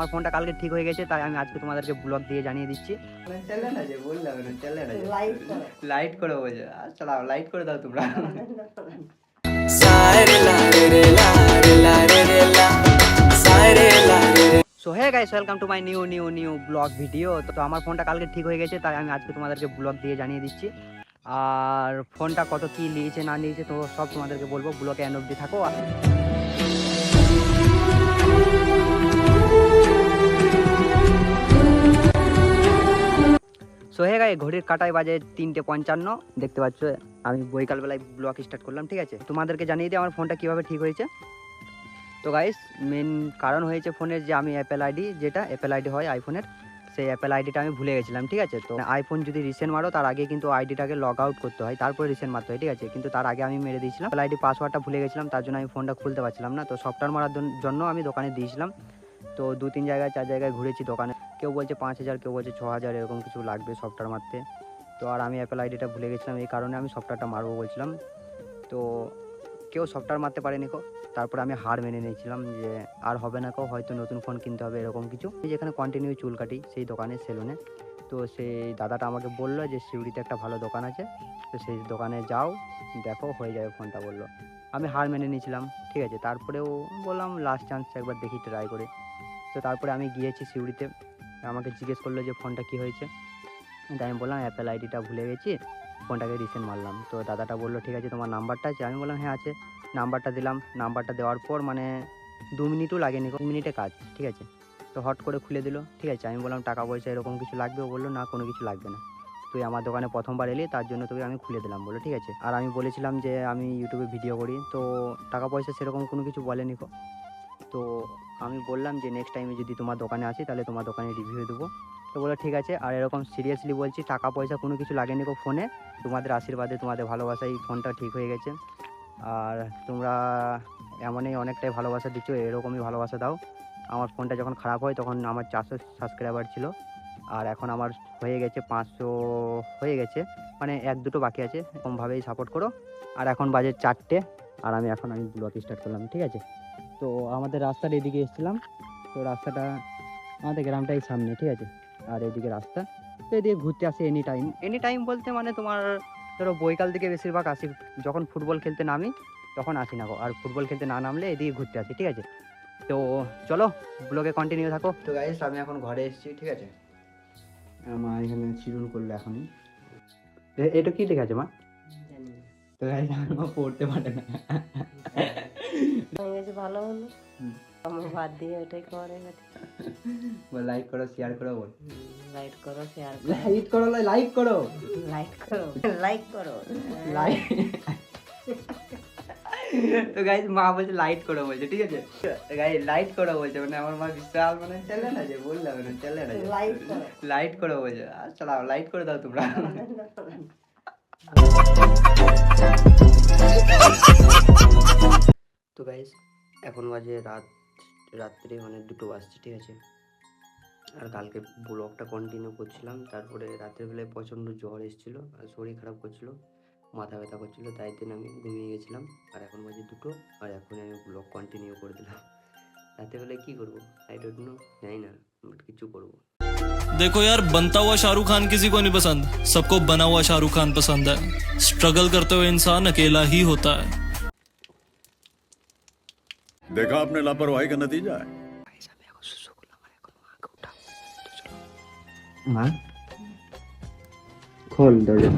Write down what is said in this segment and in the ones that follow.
আমার ফোনটা কালকে ঠিক হয়ে গেছে, তাই আমি আজকে তোমাদেরকে ব্লগ দিয়ে জানিয়ে দিচ্ছি। চলে না যে বললাম চলে না, লাইট করে বলছে চালাও, লাইট করে দাও তোমরা। So hey guys, welcome to my new blog video. তো আমার ফোনটা কালকে ঠিক হয়ে গেছে, তাই আমি আজকে তোমাদেরকে ব্লগ দিয়ে জানিয়ে দিচ্ছি। আর ফোনটা কত কি নিয়েছে না নিয়েছে তো সব তোমাদেরকে বলবো, ব্লগে এন্ড অবধি থাকো। সো হে গাই, ঘড়ির কাটায় বাজে 3:55, দেখতে পাচ্ছ আমি বৈকালবেলায় ব্লগ স্টার্ট করলাম। ঠিক আছে, তোমাদেরকে জানিয়ে দিই আমার ফোনটা কীভাবে ঠিক হয়েছে। তো গাইস, মেন কারণ হয়েছে ফোনের যে আমি অ্যাপেল আইডি, যেটা অ্যাপেল আইডি হয় আইফোনের, সেই অ্যাপেল আইডিটা আমি ভুলে গেছিলাম। ঠিক আছে, তো আইফোন যদি রিসেন্ট মারো তার আগে কিন্তু আইডিটাকে লগ আউট করতে হয়, তারপরে রিসেন্ট মারতে হয়। ঠিক আছে, কিন্তু তার আগে আমি মেরে দিয়েছিলাম অ্যাপেল আইডি পাসওয়ার্ডটা ভুলে গেছিলাম, তার জন্য আমি ফোনটা খুলতে পারছিলাম না। তো সফটওয়্যার মারার জন্য আমি দোকানে দিয়েছিলাম। তো 2-3 জায়গায় 4 জায়গায় ঘুরেছি দোকানে, কেউ বলছে 5,000, কেউ বলছে 6,000, এরকম কিছু লাগবে সফটওয়্যার মারতে। তো আর আমি অ্যাপেল আইডিটা ভুলে গেছিলাম, এই কারণে আমি সফটওয়্যারটা মারবো বলছিলাম। তো কেউ সফটওয়্যার মারতে পারেনি কো, তারপরে আমি হার মেনে নিয়েছিলাম যে আর হবে না কো, হয়তো নতুন ফোন কিনতে হবে এরকম কিছু। যেখানে কন্টিনিউ চুল কাটি সেই দোকানে, সেলুনে, তো সেই দাদাটা আমাকে বললো যে শিউড়িতে একটা ভালো দোকান আছে, তো সেই দোকানে যাও, দেখো হয়ে যাবে ফোনটা বললো। আমি হার মেনে নিয়েছিলাম। ঠিক আছে, তারপরেও বললাম লাস্ট চান্স একবার দেখি ট্রাই করে। তো তারপরে আমি গিয়েছি শিউড়িতে, আমাকে জিজ্ঞেস করলো যে ফোনটা কী হয়েছে। তাই আমি বললাম অ্যাপেল আইডিটা ভুলে গেছি, ফোনটাকে রিসেন্ট মারলাম। তো দাদাটা বললো ঠিক আছে তোমার নাম্বারটা আছে, আমি বললাম হ্যাঁ আছে। নাম্বারটা দিলাম, নাম্বারটা দেওয়ার পর মানে 2 মিনিটও লাগেনি, 2 মিনিটে কাজ। ঠিক আছে, তো হট করে খুলে দিল। ঠিক আছে, আমি বললাম টাকা পয়সা এরকম কিছু লাগবে? ও বললো না, কোনো কিছু লাগবে না, তুই আমার দোকানে প্রথমবার এলি তার জন্য তোকে আমি খুলে দিলাম বলে। ঠিক আছে, আর আমি বলেছিলাম যে আমি ইউটিউবে ভিডিও করি, তো টাকা পয়সা সেরকম কোনো কিছু বলেনি কো। তো আমি বললাম যে নেক্সট টাইমে যদি তোমার দোকানে আসি তাহলে তোমার দোকানে রিভিউ দেবো। তো বলো ঠিক আছে, আর এরকম সিরিয়াসলি বলছি টাকা পয়সা কোনো কিছু লাগেনি কো ফোনে, তোমাদের আশীর্বাদে, তোমাদের ভালোবাসায় ফোনটা ঠিক হয়ে গেছে। আর তোমরা এমনই অনেকটাই ভালোবাসা দিচ্ছ, এরকমই ভালোবাসা দাও। আমার ফোনটা যখন খারাপ হয় তখন আমার 400 সাবস্ক্রাইবার ছিল, আর এখন আমার হয়ে গেছে 500 হয়ে গেছে, মানে 1-2 বাকি আছে। এরকমভাবেই সাপোর্ট করো। আর এখন বাজে 4টে, আর আমি ব্লগ স্টার্ট করলাম। ঠিক আছে, তো আমাদের রাস্তার এদিকে এসেছিলাম, তো রাস্তাটা আমাদের গ্রামটাই সামনে। ঠিক আছে, আর এদিকে রাস্তা, তো এদিকে ঘুরতে আসি এনি টাইম বলতে মানে তোমার ধরো বৈকাল দিকে বেশিরভাগ আসি, যখন ফুটবল খেলতে নামি তখন আসি না গো, আর ফুটবল খেলতে না নামলে এদিকে ঘুরতে আসি। ঠিক আছে, তো চলো ব্লগে কন্টিনিউ থাকো। তো গাইস, আমি এখন ঘরে এসেছি। ঠিক আছে, মা এখানে চিরুন করলো এখনই। এটা কি লেখা আছে মা? তো গাইস, মা পড়তে পারে না। ভালো হলো, আমার বাদ দিয়ে ওটাই করে। বল লাইক করো, শেয়ার করো, বল লাইক করো, শেয়ার লাইক করো, লাইক করো, লাইক করো, লাইক করো, লাইক। তো গাইস, মা বলছে লাইট করো বলছে। ঠিক আছে গাইস, লাইট করো বলছে, মানে আমার মা বিশাল মানে চলে না যে বললাম না চলে না, লাইট করো বলছে। চালাও, লাইট করে দাও তোমরা। তো গাইস, এখন বাজে রাত্রে মানে 2টো বাজছে। ঠিক আছে, আর কালকে ব্লগটা কন্টিনিউ করছিলাম, তারপরে রাতের বেলায় প্রচণ্ড জ্বর এসেছিল আর শরীর খারাপ করছিল, মাথা ব্যথা করছিল, তাই দিন আমি ঘুমিয়ে গেছিলাম। আর এখন বাজে 2টো, আর এখন আমি ব্লগ কন্টিনিউ করে দিলাম। রাতের বেলায় কী করবো আই ডোন্ট নো, জানি না, বাট কিছু করবো। देखो यार, बनता हुआ शाहरुख खान किसी को नहीं पसंद, सबको बना हुआ शाहरुख खान पसंद है। स्ट्रगल करते हुए इंसान अकेला ही होता है। देखा आपने लापरवाही का नतीजा है। মা খোল দরজা।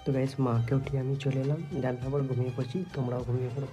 তো গাইস, মাকে উঠিয়ে আমি চলে এলাম, জানলার পর ঘুমিয়ে পড়ছি, তোমরাও ঘুমিয়ে পড়ো।